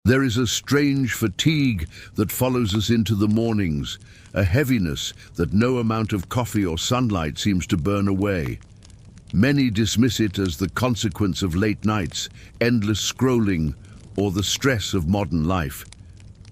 There is a strange fatigue that follows us into the mornings, a heaviness that no amount of coffee or sunlight seems to burn away. Many dismiss it as the consequence of late nights, endless scrolling, or the stress of modern life.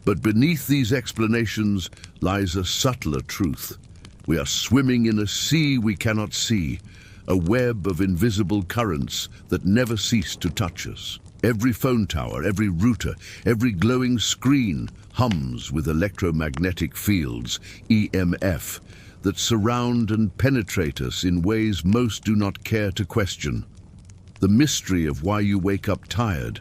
But beneath these explanations lies a subtler truth. We are swimming in a sea we cannot see, a web of invisible currents that never cease to touch us. Every phone tower, every router, every glowing screen hums with electromagnetic fields, EMF, that surround and penetrate us in ways most do not care to question. The mystery of why you wake up tired,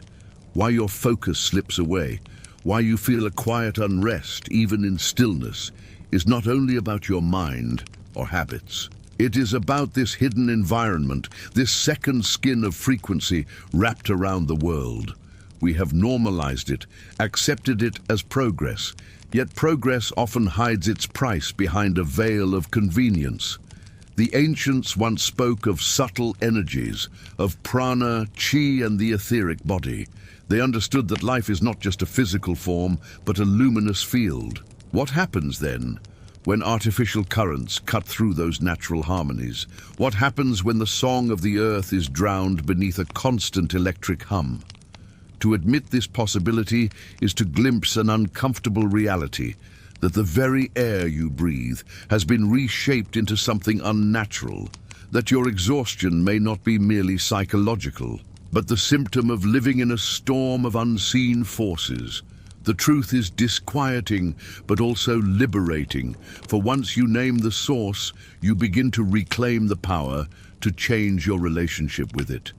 why your focus slips away, why you feel a quiet unrest even in stillness, is not only about your mind or habits. It is about this hidden environment, this second skin of frequency wrapped around the world. We have normalized it, accepted it as progress, yet progress often hides its price behind a veil of convenience. The ancients once spoke of subtle energies, of prana, chi, and the etheric body. They understood that life is not just a physical form, but a luminous field. What happens then when artificial currents cut through those natural harmonies? What happens when the song of the earth is drowned beneath a constant electric hum? To admit this possibility is to glimpse an uncomfortable reality, that the very air you breathe has been reshaped into something unnatural, that your exhaustion may not be merely psychological, but the symptom of living in a storm of unseen forces. The truth is disquieting, but also liberating, for once you name the source, you begin to reclaim the power to change your relationship with it.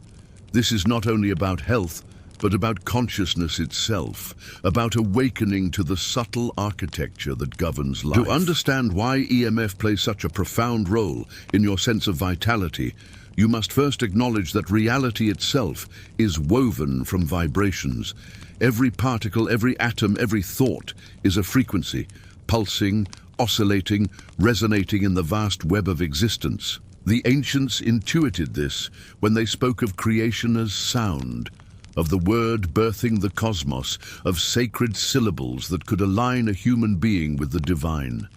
This is not only about health, but about consciousness itself, about awakening to the subtle architecture that governs life. To understand why EMF plays such a profound role in your sense of vitality, you must first acknowledge that reality itself is woven from vibrations. Every particle, every atom, every thought is a frequency, pulsing, oscillating, resonating in the vast web of existence. The ancients intuited this when they spoke of creation as sound, of the word birthing the cosmos, of sacred syllables that could align a human being with the divine.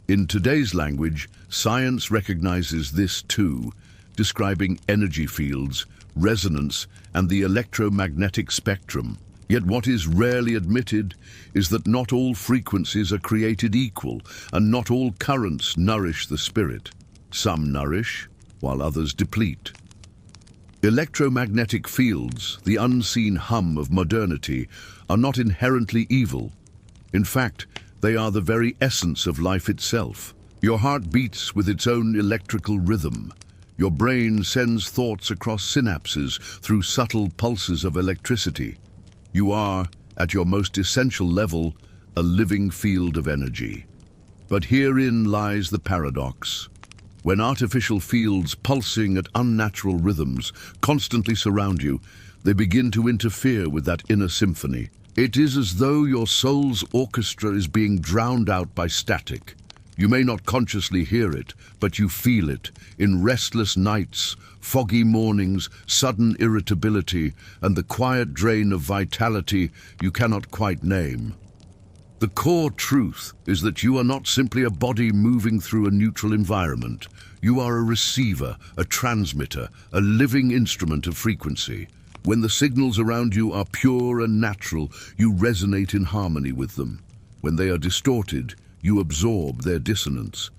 In today's language, science recognizes this too, describing energy fields, resonance, and the electromagnetic spectrum. Yet what is rarely admitted is that not all frequencies are created equal, and not all currents nourish the spirit. Some nourish, while others deplete. Electromagnetic fields, the unseen hum of modernity, are not inherently evil. In fact, they are the very essence of life itself. Your heart beats with its own electrical rhythm. Your brain sends thoughts across synapses through subtle pulses of electricity. You are, at your most essential level, a living field of energy. But herein lies the paradox. When artificial fields pulsing at unnatural rhythms constantly surround you, they begin to interfere with that inner symphony. It is as though your soul's orchestra is being drowned out by static. You may not consciously hear it, but you feel it in restless nights, foggy mornings, sudden irritability, and the quiet drain of vitality you cannot quite name. The core truth is that you are not simply a body moving through a neutral environment. You are a receiver, a transmitter, a living instrument of frequency. When the signals around you are pure and natural, you resonate in harmony with them. When they are distorted, you absorb their dissonance.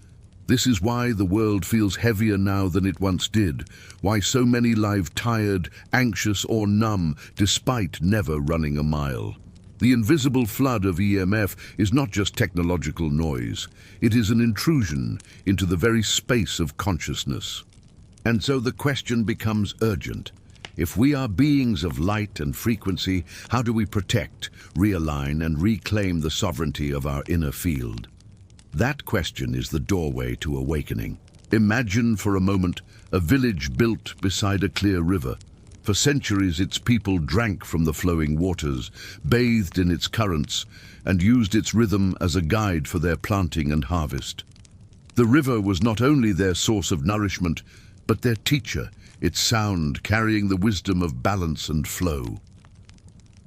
This is why the world feels heavier now than it once did, why so many lie tired, anxious, or numb, despite never running a mile. The invisible flood of EMF is not just technological noise. It is an intrusion into the very space of consciousness. And so the question becomes urgent. If we are beings of light and frequency, how do we protect, realign, and reclaim the sovereignty of our inner field? That question is the doorway to awakening. Imagine for a moment a village built beside a clear river. For centuries, its people drank from the flowing waters, bathed in its currents, and used its rhythm as a guide for their planting and harvest. The river was not only their source of nourishment, but their teacher, its sound carrying the wisdom of balance and flow.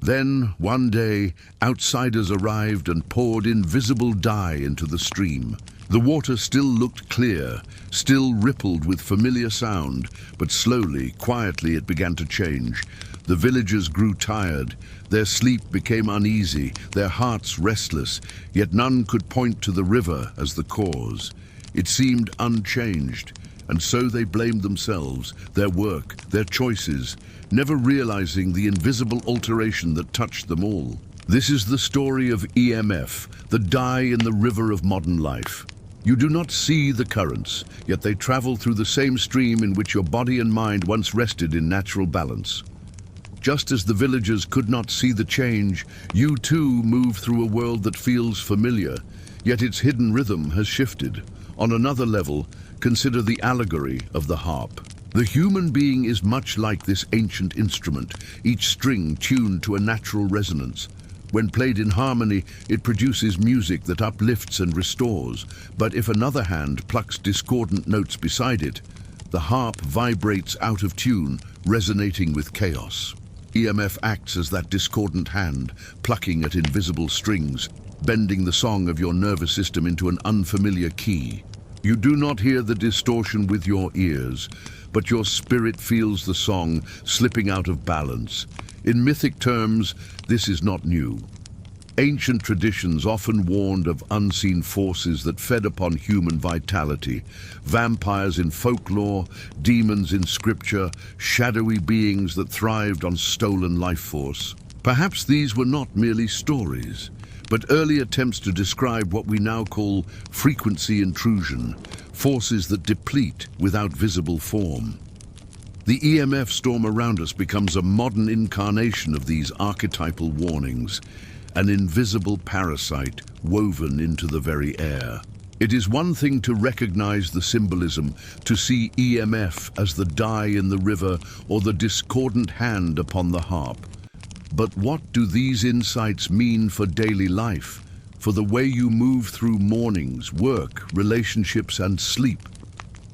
Then, one day, outsiders arrived and poured invisible dye into the stream. The water still looked clear, still rippled with familiar sound, but slowly, quietly it began to change. The villagers grew tired, their sleep became uneasy, their hearts restless, yet none could point to the river as the cause. It seemed unchanged, and so they blamed themselves, their work, their choices, never realizing the invisible alteration that touched them all. This is the story of EMF, the dye in the river of modern life. You do not see the currents, yet they travel through the same stream in which your body and mind once rested in natural balance. Just as the villagers could not see the change, you too move through a world that feels familiar, yet its hidden rhythm has shifted. On another level, consider the allegory of the harp. The human being is much like this ancient instrument, each string tuned to a natural resonance. When played in harmony, it produces music that uplifts and restores. But if another hand plucks discordant notes beside it, the harp vibrates out of tune, resonating with chaos. EMF acts as that discordant hand, plucking at invisible strings, bending the song of your nervous system into an unfamiliar key. You do not hear the distortion with your ears, but your spirit feels the song slipping out of balance. In mythic terms, this is not new. Ancient traditions often warned of unseen forces that fed upon human vitality. Vampires in folklore, demons in scripture, shadowy beings that thrived on stolen life force. Perhaps these were not merely stories, but early attempts to describe what we now call frequency intrusion, forces that deplete without visible form. The EMF storm around us becomes a modern incarnation of these archetypal warnings, an invisible parasite woven into the very air. It is one thing to recognize the symbolism, to see EMF as the dye in the river or the discordant hand upon the harp. But what do these insights mean for daily life, for the way you move through mornings, work, relationships, and sleep?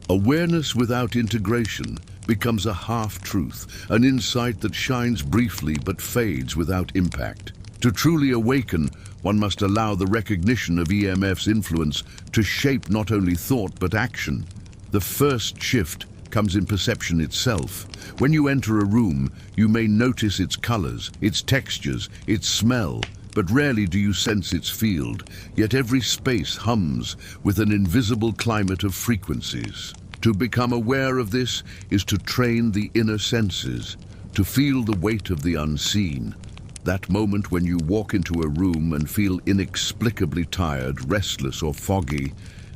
Awareness without integration becomes a half-truth, an insight that shines briefly but fades without impact. To truly awaken, one must allow the recognition of EMF's influence to shape not only thought but action. The first shift comes in perception itself. When you enter a room, you may notice its colors, its textures, its smell, but rarely do you sense its field. Yet every space hums with an invisible climate of frequencies. To become aware of this is to train the inner senses, to feel the weight of the unseen. That moment when you walk into a room and feel inexplicably tired, restless, or foggy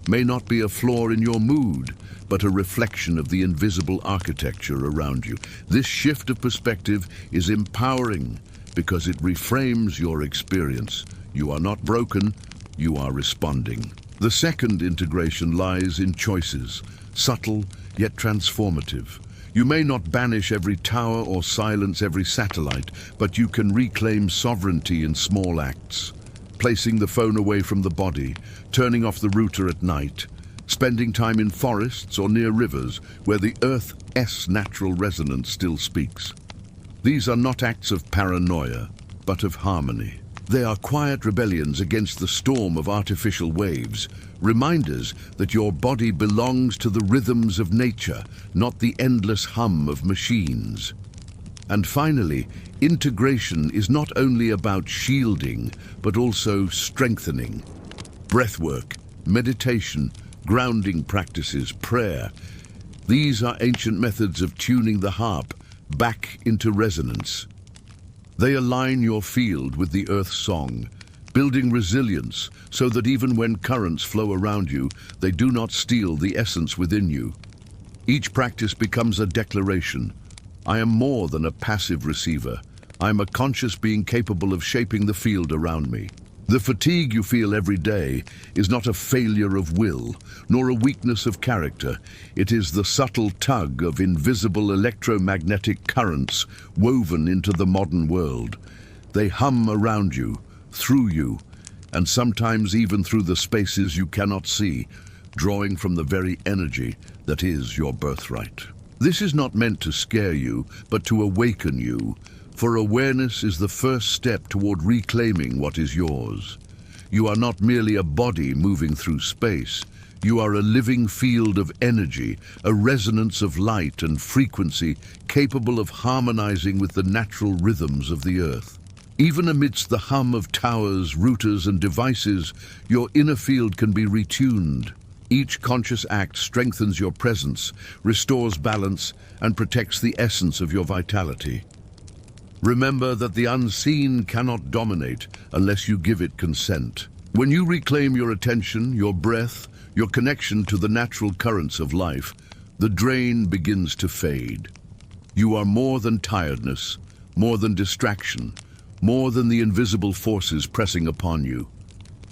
may not be a flaw in your mood, but a reflection of the invisible architecture around you. This shift of perspective is empowering because it reframes your experience. You are not broken, you are responding. The second integration lies in choices, subtle yet transformative. You may not banish every tower or silence every satellite, but you can reclaim sovereignty in small acts. Placing the phone away from the body, turning off the router at night, spending time in forests or near rivers where the Earth's natural resonance still speaks. These are not acts of paranoia, but of harmony. They are quiet rebellions against the storm of artificial waves, reminders that your body belongs to the rhythms of nature, not the endless hum of machines. And finally, integration is not only about shielding, but also strengthening. Breathwork, meditation, grounding practices, prayer. These are ancient methods of tuning the harp back into resonance. They align your field with the Earth's song, building resilience so that even when currents flow around you, they do not steal the essence within you. Each practice becomes a declaration. I am more than a passive receiver. I am a conscious being capable of shaping the field around me. The fatigue you feel every day is not a failure of will, nor a weakness of character. It is the subtle tug of invisible electromagnetic currents woven into the modern world. They hum around you, through you, and sometimes even through the spaces you cannot see, drawing from the very energy that is your birthright. This is not meant to scare you, but to awaken you. For awareness is the first step toward reclaiming what is yours. You are not merely a body moving through space. You are a living field of energy, a resonance of light and frequency capable of harmonizing with the natural rhythms of the earth. Even amidst the hum of towers, routers, and devices, your inner field can be retuned. Each conscious act strengthens your presence, restores balance, and protects the essence of your vitality. Remember that the unseen cannot dominate unless you give it consent. When you reclaim your attention, your breath, your connection to the natural currents of life, the drain begins to fade. You are more than tiredness, more than distraction, more than the invisible forces pressing upon you.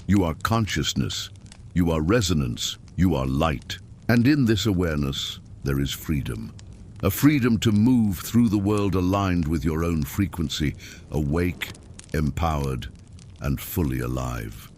You are consciousness, you are resonance, you are light. And in this awareness, there is freedom. A freedom to move through the world aligned with your own frequency, awake, empowered, and fully alive.